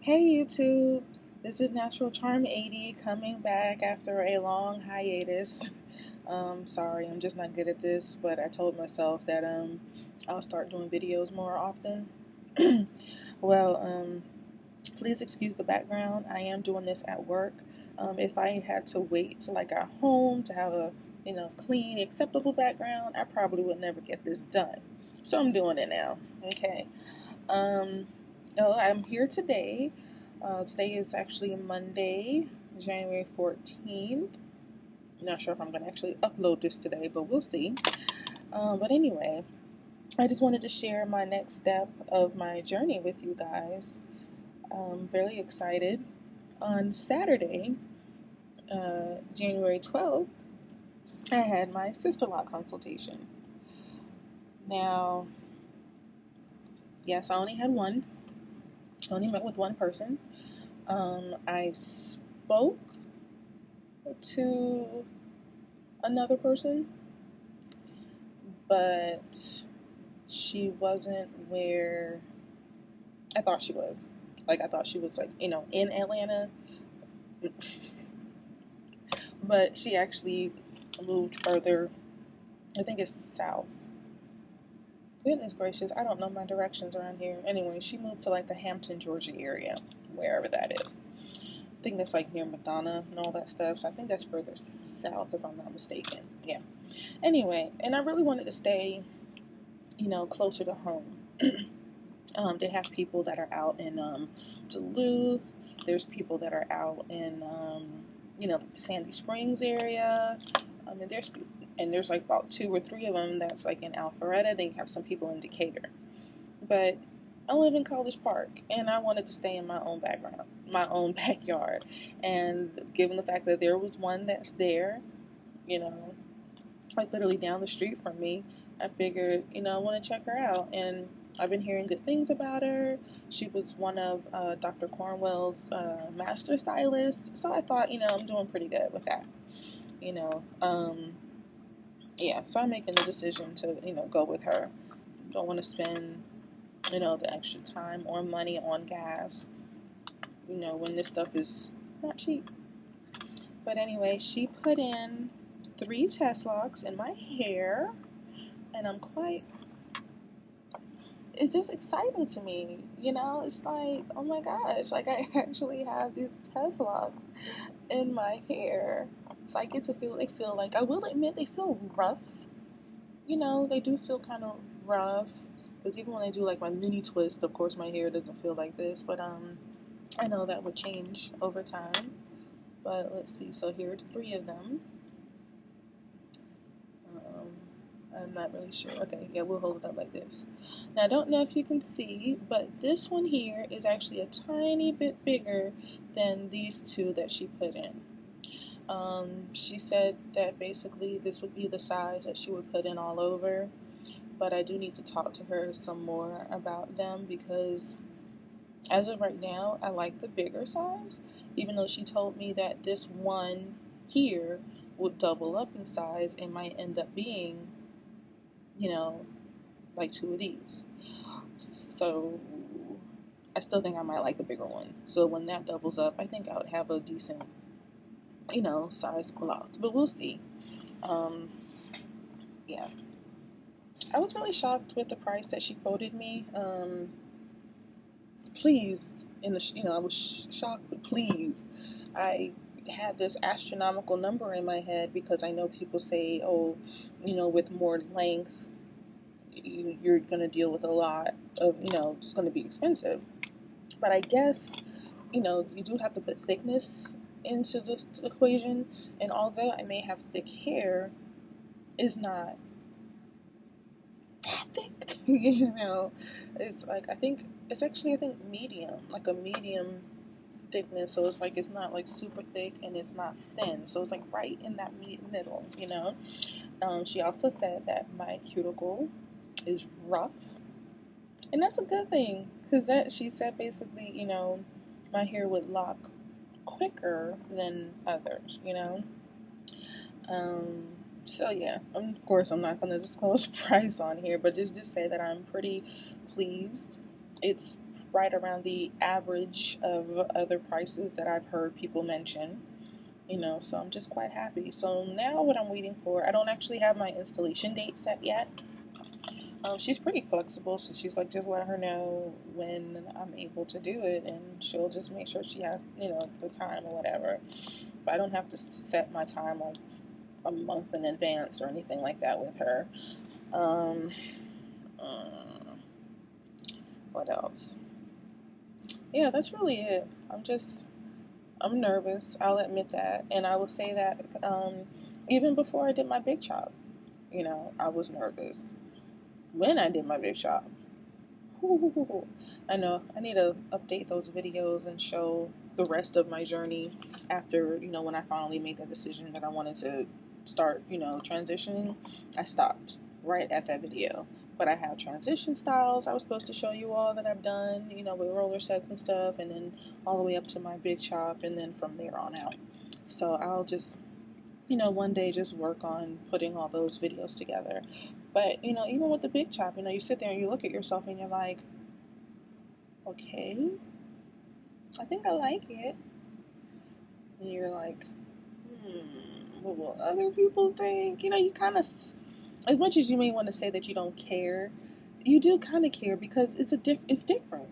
Hey YouTube, this is Natural Charm 80 coming back after a long hiatus. Sorry, I'm just not good at this, but I told myself that I'll start doing videos more often. well, please excuse the background. I am doing this at work. If I had to wait till I got home to have a clean, acceptable background, I probably would never get this done. So I'm doing it now. Okay. Um, I'm here today. Today is actually Monday, January 14th. I'm not sure if I'm going to actually upload this today, but we'll see. But anyway, I just wanted to share my next step of my journey with you guys. I'm very excited. On Saturday, January 12th, I had my Sisterlock consultation. Now, yes, I only had one. I only met with one person. I spoke to another person, but she wasn't where I thought she was. Like, I thought she was, like, in Atlanta, but she actually moved further. I think it's south. Goodness gracious, I don't know my directions around here. Anyway, she moved to, like, the Hampton, Georgia area, wherever that is. I think that's, like, near Madonna and all that stuff, so I think that's further south, if I'm not mistaken. Yeah. Anyway, and I really wanted to stay, closer to home. They have people that are out in Duluth. There's people that are out in, the Sandy Springs area. And there's like about two or three of them that's like in Alpharetta. They have some people in Decatur. But I live in College Park, and I wanted to stay in my own my own backyard. And given the fact that there was one that's there, you know, like literally down the street from me, I figured, I want to check her out. And I've been hearing good things about her. She was one of Dr. Cornwell's master stylists. So I thought, I'm doing pretty good with that. You know, um, yeah, so I'm making the decision to, go with her. Don't want to spend, the extra time or money on gas, when this stuff is not cheap. But anyway, she put in 3 test locks in my hair, and it's just exciting to me. It's like, oh my gosh, like I actually have these test locks in my hair. So I get to they feel like, I will admit, they feel rough. They do feel kind of rough. Because even when I do like my mini twist, of course my hair doesn't feel like this. But I know that would change over time. But let's see, so here are 3 of them. Um, I'm not really sure. Okay, yeah, we'll hold it up like this. Now, I don't know if you can see, but this one here is actually a tiny bit bigger than these 2 that she put in. She said that basically this would be the size that she would put in all over, but I do need to talk to her some more about them because as of right now, I like the bigger size, even though she told me that this one here would double up in size and might end up being, you know, like 2 of these. So I still think I might like the bigger one. So when that doubles up, I think I would have a decent, size block. But we'll see. Um, yeah. I was really shocked with the price that she quoted me. Please, I was shocked, but please. I had this astronomical number in my head because I know people say, oh, with more length, you're going to deal with a lot of, it's going to be expensive. But I guess, you do have to put thickness into this equation. And although I may have thick hair, it's not that thick. It's like, I think medium, like a medium thickness. So it's like, it's not like super thick and it's not thin. So it's like right in that middle. She also said that my cuticle is rough. And that's a good thing, because that she said basically, my hair would lock quicker than others. Um, so yeah, of course I'm not going to disclose price on here, but just to say that I'm pretty pleased. It's right around the average of other prices that I've heard people mention. So I'm just quite happy. So now what I'm waiting for, I don't actually have my installation date set yet. She's pretty flexible, so she's like, just let her know when I'm able to do it, and she'll just make sure she has, the time or whatever. But I don't have to set my time like a month in advance or anything like that with her. Um, what else? Yeah, that's really it. I'm nervous. I'll admit that, and I will say that even before I did my big chop, I was nervous. When I did my big chop, I know I need to update those videos and show the rest of my journey after, when I finally made the decision that I wanted to start, transitioning. I stopped right at that video. But I have transition styles I was supposed to show you all that I've done, with roller sets and stuff, and then all the way up to my big chop, and then from there on out. So I'll just, one day just work on putting all those videos together. But, even with the big chop, you sit there and you look at yourself and you're like, okay, I think I like it. And you're like, what will other people think? You kind of, as much as you may want to say that you don't care, you do kind of care because it's different.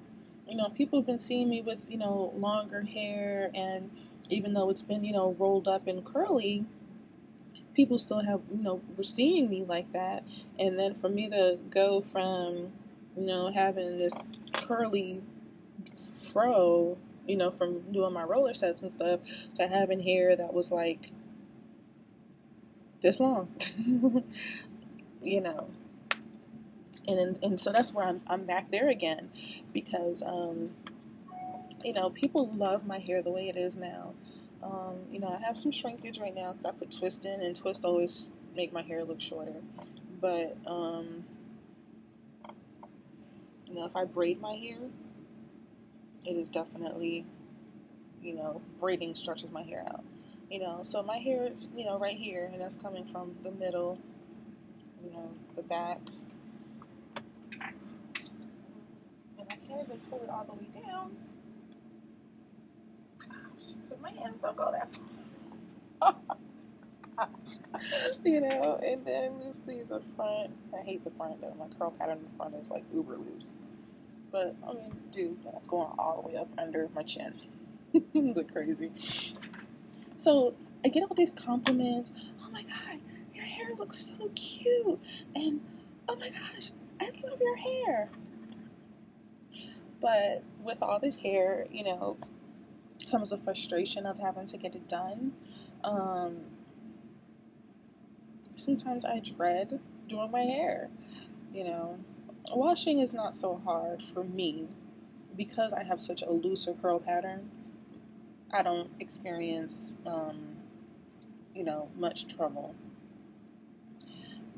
People have been seeing me with, longer hair, and even though it's been, rolled up and curly, people still have, were seeing me like that. And then for me to go from, having this curly fro, from doing my roller sets and stuff, to having hair that was like this long, you know. And so that's where I'm back there again, because people love my hair the way it is now. I have some shrinkage right now because I put twist in, and twist always make my hair look shorter. But if I braid my hair, it is definitely, braiding stretches my hair out. So my hair is, right here, and that's coming from the middle, the back. And I can't even pull it all the way down because my hands don't go that far. And then you see the front. I hate the front though. My curl pattern in the front is like uber loose. But I mean, dude, that's going all the way up under my chin. Look crazy. So I get all these compliments. Oh my god, your hair looks so cute. And oh my gosh, I love your hair. But with all this hair, comes a frustration of having to get it done. Sometimes I dread doing my hair. Washing is not so hard for me because I have such a looser curl pattern. I don't experience, much trouble.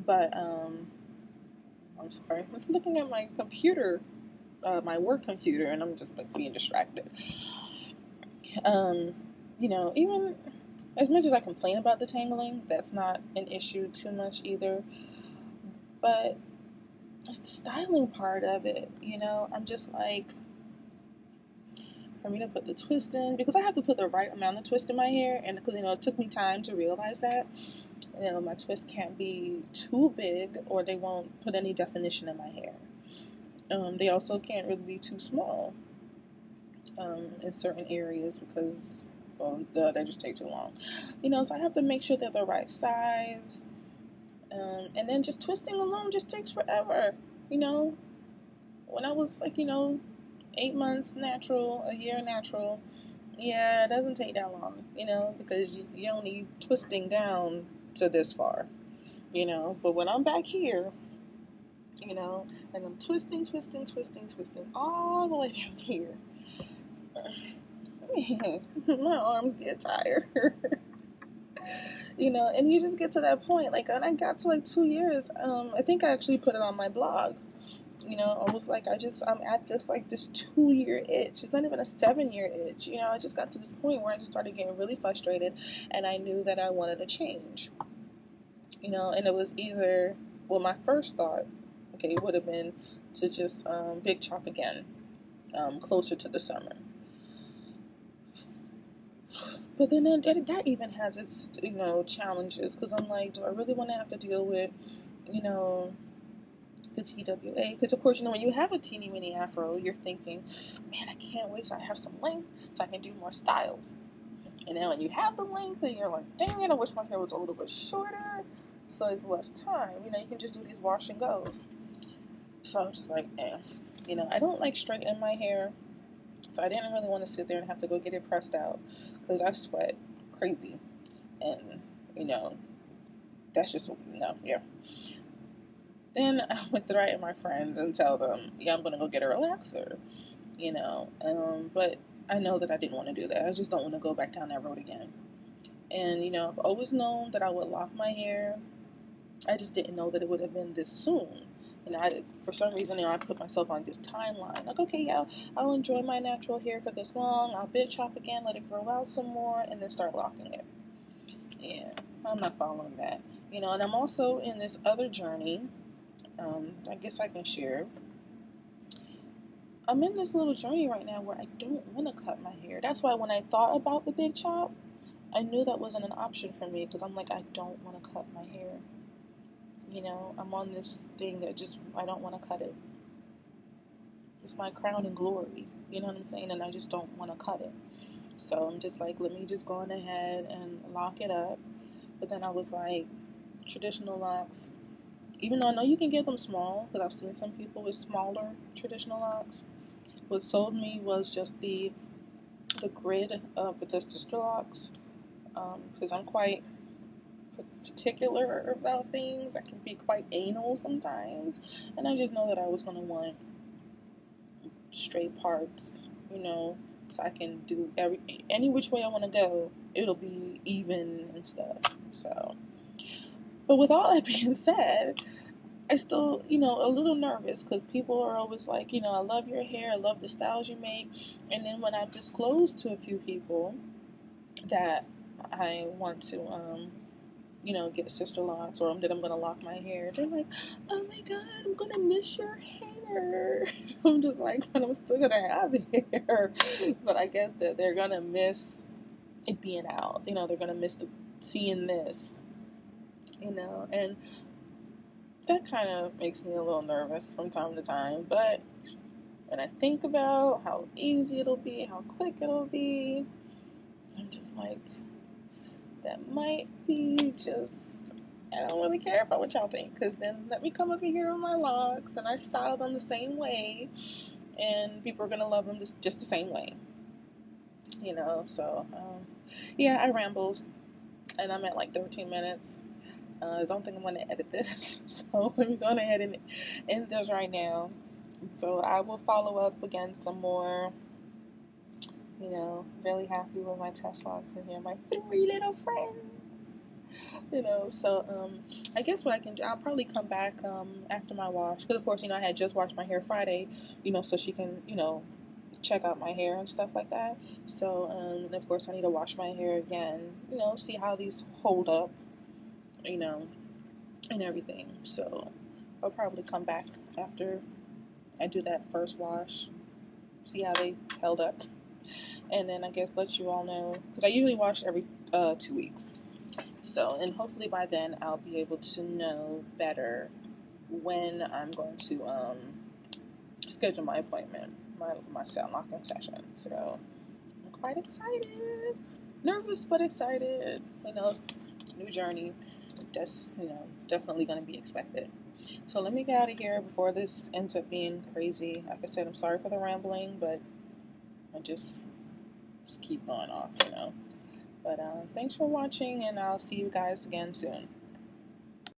But I'm sorry, I'm looking at my computer, my work computer, and I'm just like being distracted. Even as much as I complain about the tangling, that's not an issue too much either. But it's the styling part of it, I'm just like, for me to put the twist in, because I have to put the right amount of twist in my hair, and because, it took me time to realize that, my twist can't be too big or they won't put any definition in my hair. They also can't really be too small in certain areas because, well, they just take too long. So I have to make sure they're the right size. And then just twisting alone just takes forever. When I was like, 8 months natural, a year natural, yeah, it doesn't take that long, because you're only twisting down to this far, But when I'm back here, and I'm twisting all the way down here, my arms get tired. And you just get to that point. Like, when I got to like 2 years, I think I actually put it on my blog. I was like, I'm at this 2-year itch. It's not even a 7-year itch. I just got to this point where I just started getting really frustrated, and I knew that I wanted to change. And it was either, well, my first thought, okay, would have been to just big chop again. closer to the summer. But then that even has its, challenges, because I'm like, do I really want to have to deal with, you know, the TWA? Because of course, when you have a teeny weeny afro, you're thinking, man, I can't wait till I have some length so I can do more styles. And then when you have the length, then you're like, dang it, I wish my hair was a little bit shorter, so it's less time. You can just do these wash and goes. So I'm just like, eh. I don't like straightening my hair, so I didn't really want to sit there and have to go get it pressed out, because I sweat crazy. And, you know, that's just, no, yeah. Then I went to write to my friends and tell them, yeah, I'm going to go get a relaxer, but I know that I didn't want to do that. I just don't want to go back down that road again. And, I've always known that I would lock my hair. I just didn't know that it would have been this soon. And for some reason, I put myself on this timeline. Like, okay, yeah, I'll enjoy my natural hair for this long. I'll bit chop again, let it grow out some more, and then start locking it. Yeah, I'm not following that. And I'm also in this other journey. I guess I can share. I'm in this little journey right now where I don't want to cut my hair. That's why when I thought about the big chop, I knew that wasn't an option for me, because I'm like, I don't want to cut my hair. I'm on this thing that just, I don't want to cut it. It's my crown and glory. You know what I'm saying? And I just don't want to cut it. So I'm just like, let me just go on ahead and lock it up. But then I was like, traditional locks, even though I know you can get them small, because I've seen some people with smaller traditional locks, what sold me was just the grid of the Sisterlocks, because I'm quite particular about things. I can be quite anal sometimes, and I just know that I was going to want straight parts, so I can do any which way I want to go. It'll be even and stuff. So, but with all that being said, I still, a little nervous, because people are always like, I love your hair, I love the styles you make. And then when I disclose to a few people that I want to, get Sisterlocks, or that I'm going to lock my hair, they're like, oh my God, I'm going to miss your hair. I'm just like, but I'm still going to have hair. But I guess that they're going to miss it being out. They're going to miss seeing this, and that kind of makes me a little nervous from time to time. But when I think about how easy it'll be, how quick it'll be, I'm just like, that might be just, I don't really care about what y'all think, because then let me come over here with my locks and I style them the same way, and people are going to love them just the same way. So, yeah, I rambled, and I'm at like 13 minutes. I don't think I'm going to edit this, so let me go ahead and end this right now. So I will follow up again some more. Really happy with my Testlocks in here, my 3 little friends. So I guess what I can do, I'll probably come back after my wash, because of course, I had just washed my hair Friday, so she can, check out my hair and stuff like that. So of course, I need to wash my hair again, see how these hold up, and everything. So I'll probably come back after I do that first wash, see how they held up, and then I guess let you all know, because I usually wash every 2 weeks. So, and hopefully by then I'll be able to know better when I'm going to schedule my appointment, my cell locking session. So I'm quite excited, nervous but excited. New journey. Just definitely going to be expected. So let me get out of here before this ends up being crazy. Like I said, I'm sorry for the rambling, but I just keep going off. But thanks for watching, and I'll see you guys again soon.